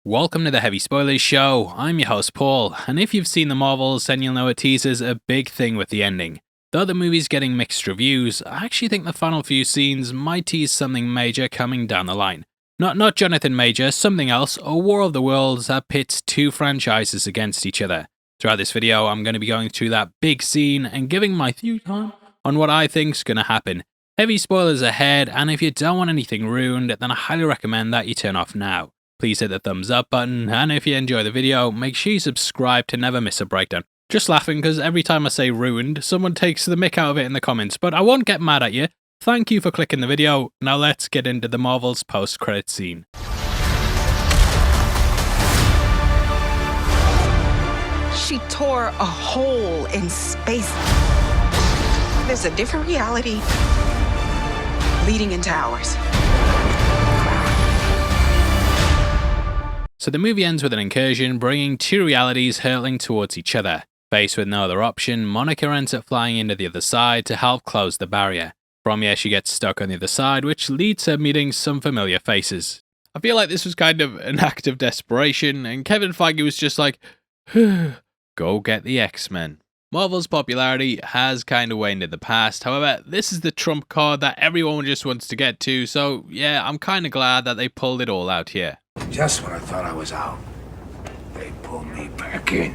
Welcome to the Heavy Spoilers Show. I'm your host Paul, and if you've seen the Marvels, then you'll know it teases a big thing with the ending. Though the movie's getting mixed reviews, I actually think the final few scenes might tease something major coming down the line. Not Jonathan Major, something else, a war of the worlds that pits two franchises against each other. Throughout this video, I'm going to be going through that big scene and giving my viewpoint on what I think's going to happen. Heavy spoilers ahead, and if you don't want anything ruined, then I highly recommend that you turn off now. Please hit the thumbs up button, and if you enjoy the video, make sure you subscribe to never miss a breakdown. Just laughing because every time I say ruined, someone takes the mick out of it in the comments, but I won't get mad at you. Thank you for clicking the video. Now let's get into the Marvel's post-credit scene. She tore a hole in space. There's a different reality leading into ours. So the movie ends with an incursion, bringing two realities hurtling towards each other. Faced with no other option, Monica ends up flying into the other side to help close the barrier. From here, she gets stuck on the other side, which leads her meeting some familiar faces. I feel like this was kind of an act of desperation, and Kevin Feige was just like, go get the X-Men. Marvel's popularity has kind of waned in the past, however, this is the trump card that everyone just wants to get to, so yeah, I'm kind of glad that they pulled it all out here. Just when I thought I was out, they pulled me back in.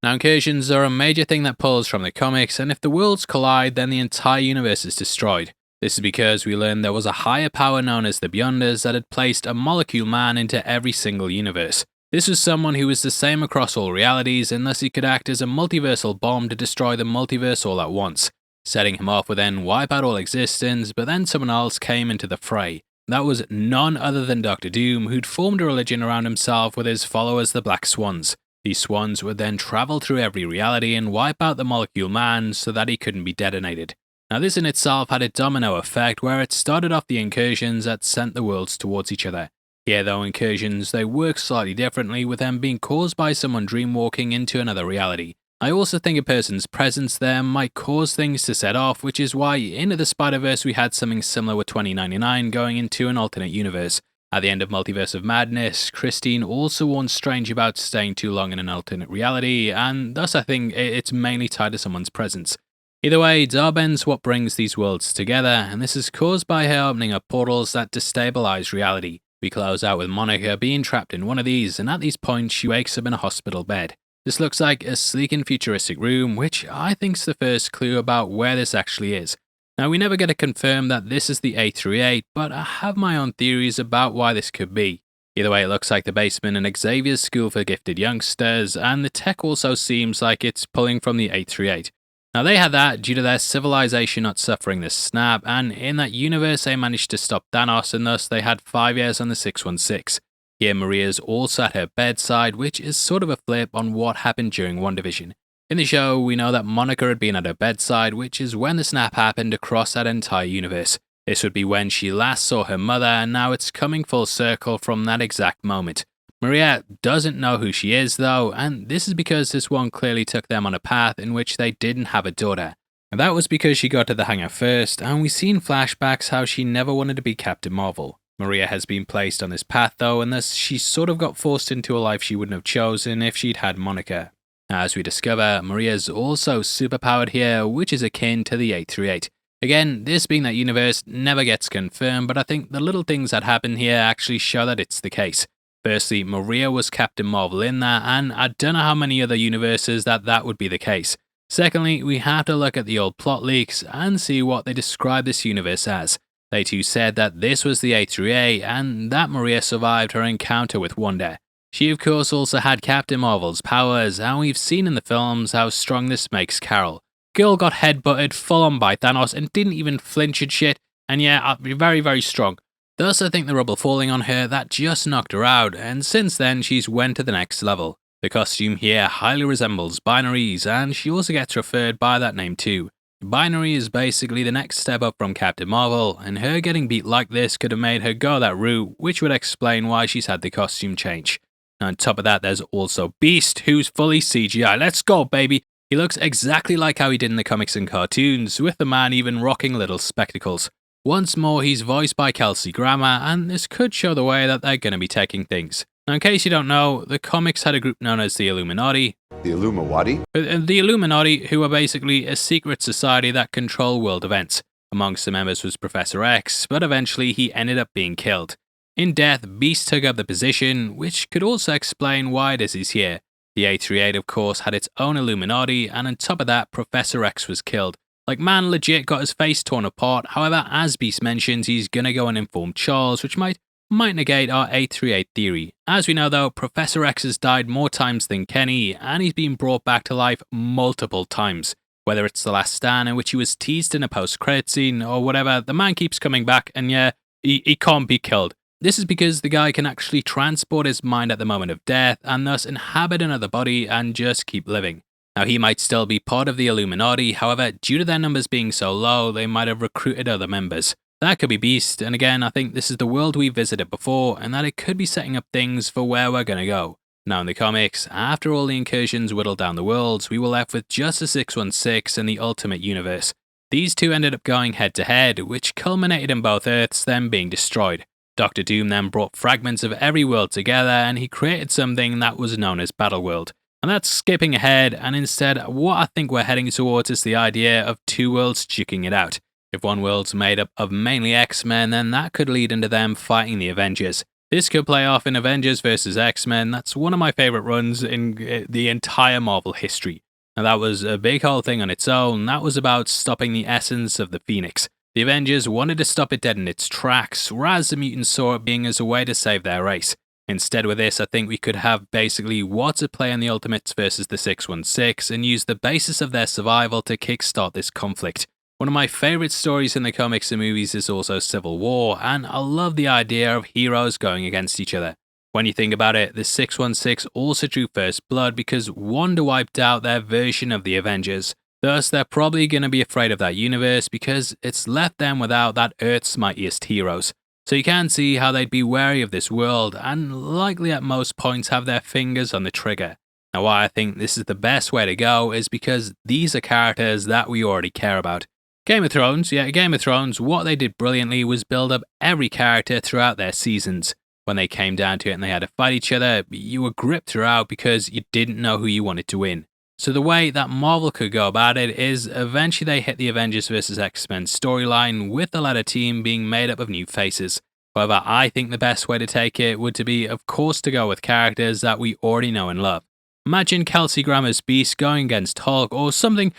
Now, incursions are a major thing that pulls from the comics, and if the worlds collide, then the entire universe is destroyed. This is because we learned there was a higher power known as the Beyonders that had placed a molecule man into every single universe. This was someone who was the same across all realities, and thus he could act as a multiversal bomb to destroy the multiverse all at once. Setting him off would then wipe out all existence, but then someone else came into the fray. That was none other than Doctor Doom, who'd formed a religion around himself with his followers, the Black Swans. These swans would then travel through every reality and wipe out the molecule man so that he couldn't be detonated. Now this in itself had a domino effect where it started off the incursions that sent the worlds towards each other. Here though, incursions, they work slightly differently, with them being caused by someone dreamwalking into another reality. I also think a person's presence there might cause things to set off, which is why Into the Spider-Verse we had something similar with 2099 going into an alternate universe. At the end of Multiverse of Madness, Christine also warned Strange about staying too long in an alternate reality, and thus I think it's mainly tied to someone's presence. Either way, Darben's what brings these worlds together, and this is caused by her opening up portals that destabilize reality. We close out with Monica being trapped in one of these, and at these points she wakes up in a hospital bed. This looks like a sleek and futuristic room, which I think's the first clue about where this actually is. Now, we never get to confirm that this is the A38, but I have my own theories about why this could be. Either way, it looks like the basement in Xavier's school for gifted youngsters, and the tech also seems like it's pulling from the A38. Now, they had that due to their civilization not suffering this snap, and in that universe they managed to stop Thanos, and thus they had 5 years on the 616. Here, Maria's also at her bedside, which is sort of a flip on what happened during WandaVision. In the show, we know that Monica had been at her bedside, which is when the snap happened across that entire universe. This would be when she last saw her mother, and now it's coming full circle from that exact moment. Maria doesn't know who she is, though, and this is because this one clearly took them on a path in which they didn't have a daughter. And that was because she got to the hangar first, and we've seen flashbacks how she never wanted to be Captain Marvel. Maria has been placed on this path though, and thus she sort of got forced into a life she wouldn't have chosen if she'd had Monica. As we discover, Maria's also superpowered here, which is akin to the 838. Again, this being that universe never gets confirmed, but I think the little things that happen here actually show that it's the case. Firstly, Maria was Captain Marvel in that, and I don't know how many other universes that would be the case. Secondly, we have to look at the old plot leaks and see what they describe this universe as. They too said that this was the A3A and that Maria survived her encounter with Wanda. She of course also had Captain Marvel's powers, and we've seen in the films how strong this makes Carol. Girl got headbutted full on by Thanos and didn't even flinch at shit, and yeah, very, very strong. Thus I think the rubble falling on her, that just knocked her out, and since then she's went to the next level. The costume here highly resembles Binary's, and she also gets referred by that name too. Binary is basically the next step up from Captain Marvel, and her getting beat like this could have made her go that route, which would explain why she's had the costume change. Now on top of that, there's also Beast, who's fully CGI. Let's go, baby! He looks exactly like how he did in the comics and cartoons, with the man even rocking little spectacles. Once more, he's voiced by Kelsey Grammer, and this could show the way that they're going to be taking things. Now, in case you don't know, the comics had a group known as the Illuminati. The Illuminati? The Illuminati, who are basically a secret society that control world events. Amongst the members was Professor X, but eventually he ended up being killed. In death, Beast took up the position, which could also explain why it is he's here. The 838, of course, had its own Illuminati, and on top of that, Professor X was killed. Like, man legit got his face torn apart. However, as Beast mentions, he's gonna go and inform Charles, which might negate our 838 theory. As we know though, Professor X has died more times than Kenny, and he's been brought back to life multiple times. Whether it's The Last Stand, in which he was teased in a post-credit scene, or whatever, the man keeps coming back, and yeah, he can't be killed. This is because the guy can actually transport his mind at the moment of death, and thus inhabit another body and just keep living. Now, he might still be part of the Illuminati, however, due to their numbers being so low, they might have recruited other members. That could be Beast, and again, I think this is the world we visited before, and that it could be setting up things for where we're gonna go. Now in the comics, after all the incursions whittled down the worlds, we were left with just the 616 and the Ultimate Universe. These two ended up going head to head, which culminated in both Earths then being destroyed. Dr. Doom then brought fragments of every world together, and he created something that was known as Battleworld. And that's skipping ahead, and instead, what I think we're heading towards is the idea of two worlds duking it out. If one world's made up of mainly X-Men, then that could lead into them fighting the Avengers. This could play off in Avengers vs. X-Men. That's one of my favourite runs in the entire Marvel history. Now that was a big whole thing on its own. That was about stopping the essence of the Phoenix. The Avengers wanted to stop it dead in its tracks, whereas the mutants saw it being as a way to save their race. Instead with this, I think we could have basically what's at play in the Ultimates versus the 616 and use the basis of their survival to kickstart this conflict. One of my favourite stories in the comics and movies is also Civil War, and I love the idea of heroes going against each other. When you think about it, the 616 also drew first blood because Wanda wiped out their version of the Avengers. Thus, they're probably going to be afraid of that universe because it's left them without that Earth's mightiest heroes. So you can see how they'd be wary of this world and likely at most points have their fingers on the trigger. Now why I think this is the best way to go is because these are characters that we already care about. Game of Thrones, what they did brilliantly was build up every character throughout their seasons. When they came down to it and they had to fight each other, you were gripped throughout because you didn't know who you wanted to win. So the way that Marvel could go about it is eventually they hit the Avengers vs. X-Men storyline with the latter team being made up of new faces. However, I think the best way to take it would to be, of course, to go with characters that we already know and love. Imagine Kelsey Grammer's Beast going against Hulk, or someone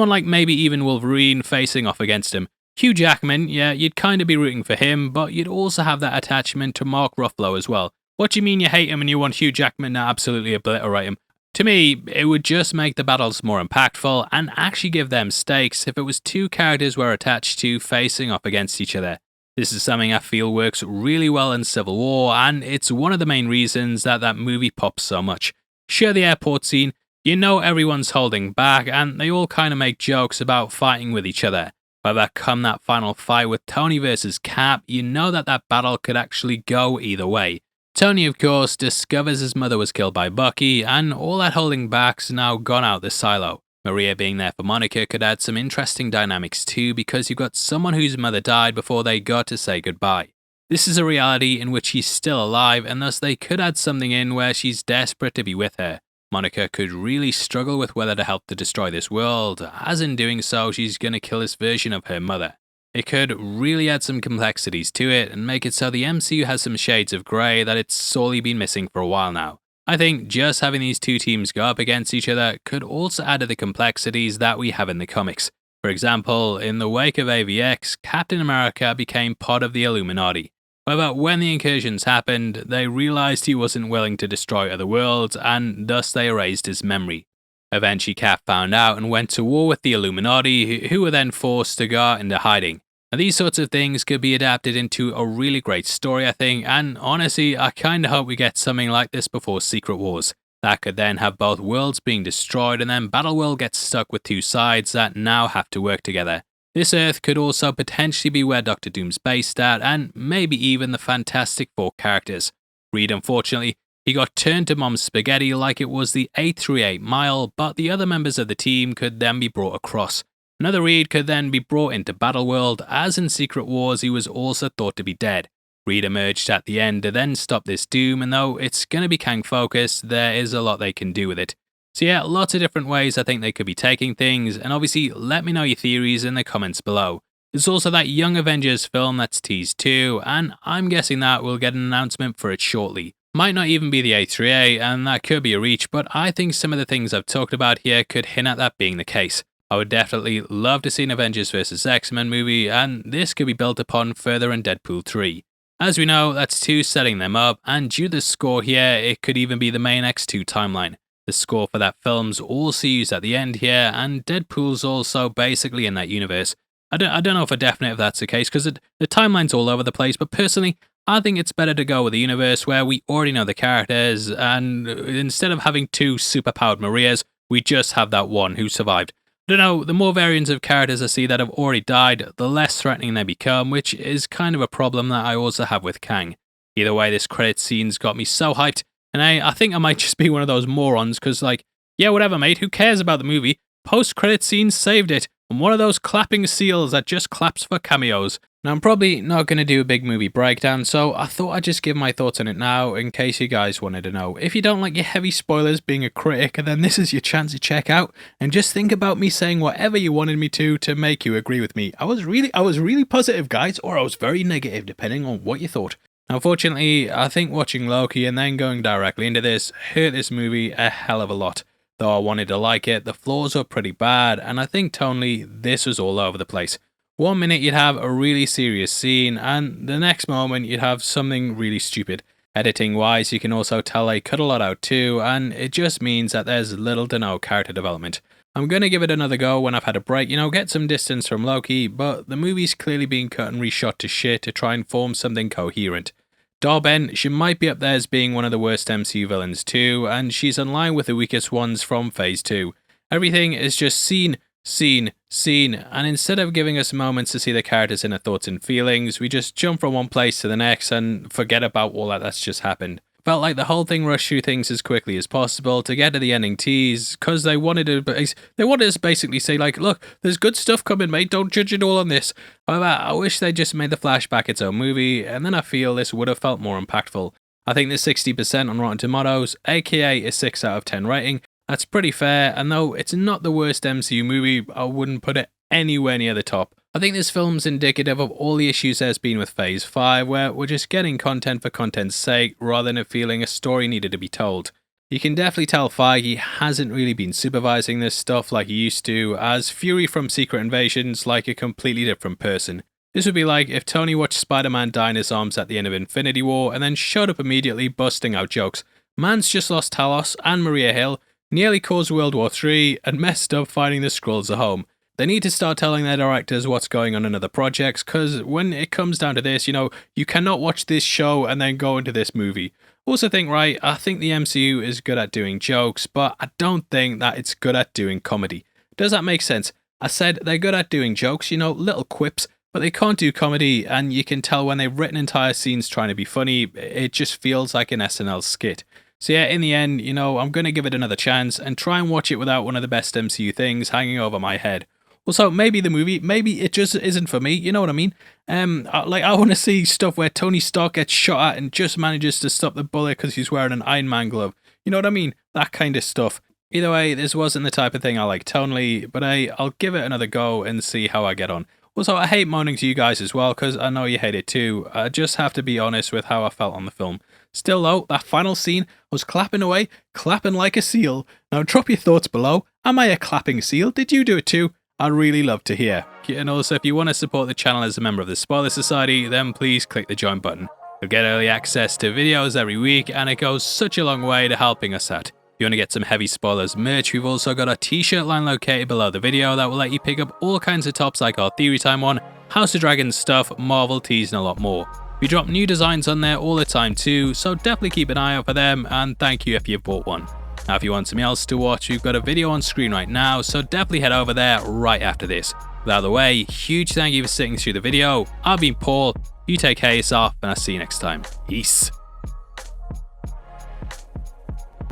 like maybe even Wolverine facing off against him. Hugh Jackman, yeah, you'd kind of be rooting for him, but you'd also have that attachment to Mark Ruffalo as well. What do you mean you hate him and you want Hugh Jackman to absolutely obliterate him? To me, it would just make the battles more impactful and actually give them stakes if it was two characters we're attached to facing off against each other. This is something I feel works really well in Civil War, and it's one of the main reasons that movie pops so much. Sure, the airport scene, you know everyone's holding back, and they all kind of make jokes about fighting with each other. But come that final fight with Tony versus Cap, you know that battle could actually go either way. Tony, of course, discovers his mother was killed by Bucky, and all that holding back's now gone out the silo. Maria being there for Monica could add some interesting dynamics too, because you've got someone whose mother died before they got to say goodbye. This is a reality in which she's still alive, and thus they could add something in where she's desperate to be with her. Monica could really struggle with whether to help to destroy this world, as in doing so she's going to kill this version of her mother. It could really add some complexities to it and make it so the MCU has some shades of grey that it's sorely been missing for a while now. I think just having these two teams go up against each other could also add to the complexities that we have in the comics. For example, in the wake of AVX, Captain America became part of the Illuminati. However, when the incursions happened, they realised he wasn't willing to destroy other worlds, and thus they erased his memory. Eventually Cap found out and went to war with the Illuminati, who were then forced to go out into hiding. Now these sorts of things could be adapted into a really great story, I think, and honestly, I kinda hope we get something like this before Secret Wars. That could then have both worlds being destroyed, and then Battleworld gets stuck with two sides that now have to work together. This Earth could also potentially be where Dr. Doom's based at, and maybe even the Fantastic Four characters. Reed, unfortunately, he got turned to Mom's spaghetti like it was the 838 mile, but the other members of the team could then be brought across. Another Reed could then be brought into Battleworld, as in Secret Wars he was also thought to be dead. Reed emerged at the end to then stop this doom, and though it's going to be Kang focused, there is a lot they can do with it. So yeah, lots of different ways I think they could be taking things, and obviously let me know your theories in the comments below. There's also that Young Avengers film that's teased too, and I'm guessing that we'll get an announcement for it shortly. Might not even be the A3A, and that could be a reach, but I think some of the things I've talked about here could hint at that being the case. I would definitely love to see an Avengers vs X-Men movie, and this could be built upon further in Deadpool 3. As we know, that's 2 setting them up, and due to the score here, it could even be the main X2 timeline. The score for that film's also used at the end here, and Deadpool's also basically in that universe. I don't know for definite if that's the case, because the timeline's all over the place, but personally, I think it's better to go with a universe where we already know the characters, and instead of having 2 superpowered Marias, we just have that one who survived. I don't know, the more variants of characters I see that have already died, the less threatening they become, which is kind of a problem that I also have with Kang. Either way, this credit scene's got me so hyped, and I think I might just be one of those morons, because like, yeah, whatever mate, who cares about the movie? Post-credit scenes saved it. I'm one of those clapping seals that just claps for cameos. Now, I'm probably not going to do a big movie breakdown, so I thought I'd just give my thoughts on it now, in case you guys wanted to know. If you don't like your heavy spoilers being a critic, then this is your chance to check out, and just think about me saying whatever you wanted me to make you agree with me. I was really positive, guys, or I was very negative, depending on what you thought. Now, fortunately, I think watching Loki and then going directly into this hurt this movie a hell of a lot. Though I wanted to like it, the flaws were pretty bad, and I think tonally, this was all over the place. One minute you'd have a really serious scene, and the next moment you'd have something really stupid. Editing wise, you can also tell they cut a lot out too, and it just means that there's little to no character development. I'm gonna give it another go when I've had a break, get some distance from Loki, but the movie's clearly being cut and reshot to shit to try and form something coherent. Darben, she might be up there as being one of the worst MCU villains too, and she's in line with the weakest ones from Phase 2. Everything is just scene, and instead of giving us moments to see the characters' inner thoughts and feelings, we just jump from one place to the next and forget about all that's just happened. Felt like the whole thing rushed through things as quickly as possible to get to the ending tease, because they wanted us to basically say like, look, there's good stuff coming mate, don't judge it all on this. However, I wish they just made the flashback its own movie, and then I feel this would have felt more impactful. I think the 60% on Rotten Tomatoes, aka a 6 out of 10 rating, that's pretty fair, and though it's not the worst MCU movie, I wouldn't put it anywhere near the top. I think this film's indicative of all the issues there's been with Phase 5, where we're just getting content for content's sake, rather than it feeling a story needed to be told. You can definitely tell Feige hasn't really been supervising this stuff like he used to, as Fury from Secret Invasion's like a completely different person. This would be like if Tony watched Spider-Man die in his arms at the end of Infinity War, and then showed up immediately busting out jokes. Man's just lost Talos and Maria Hill, nearly caused World War III, and messed up finding the Skrulls at home. They need to start telling their directors what's going on in other projects, because when it comes down to this, you cannot watch this show and then go into this movie. Also think, right, I think the MCU is good at doing jokes, but I don't think that it's good at doing comedy. Does that make sense? I said they're good at doing jokes, little quips, but they can't do comedy, and you can tell when they've written entire scenes trying to be funny, it just feels like an SNL skit. So yeah, in the end, I'm going to give it another chance and try and watch it without one of the best MCU things hanging over my head. Also, maybe the movie, maybe it just isn't for me, you know what I mean? I want to see stuff where Tony Stark gets shot at and just manages to stop the bullet because he's wearing an Iron Man glove. You know what I mean? That kind of stuff. Either way, this wasn't the type of thing I like tonally, but I'll give it another go and see how I get on. Also, I hate moaning to you guys as well, because I know you hate it too. I just have to be honest with how I felt on the film. Still though, that final scene, I was clapping away, clapping like a seal. Now drop your thoughts below. Am I a clapping seal? Did you do it too? I'd really love to hear. And also, if you want to support the channel as a member of the Spoiler Society, then please click the join button. You'll get early access to videos every week, and it goes such a long way to helping us out. If you want to get some heavy spoilers merch, we've also got a t-shirt line located below the video that will let you pick up all kinds of tops like our Theory Time one, House of Dragons stuff, Marvel tees, and a lot more. We drop new designs on there all the time too, so definitely keep an eye out for them, and thank you if you've bought one. Now if you want something else to watch, we've got a video on screen right now, so definitely head over there right after this. With out of the way, huge thank you for sitting through the video. I've been Paul, you take care of yourself, and I'll see you next time. Peace.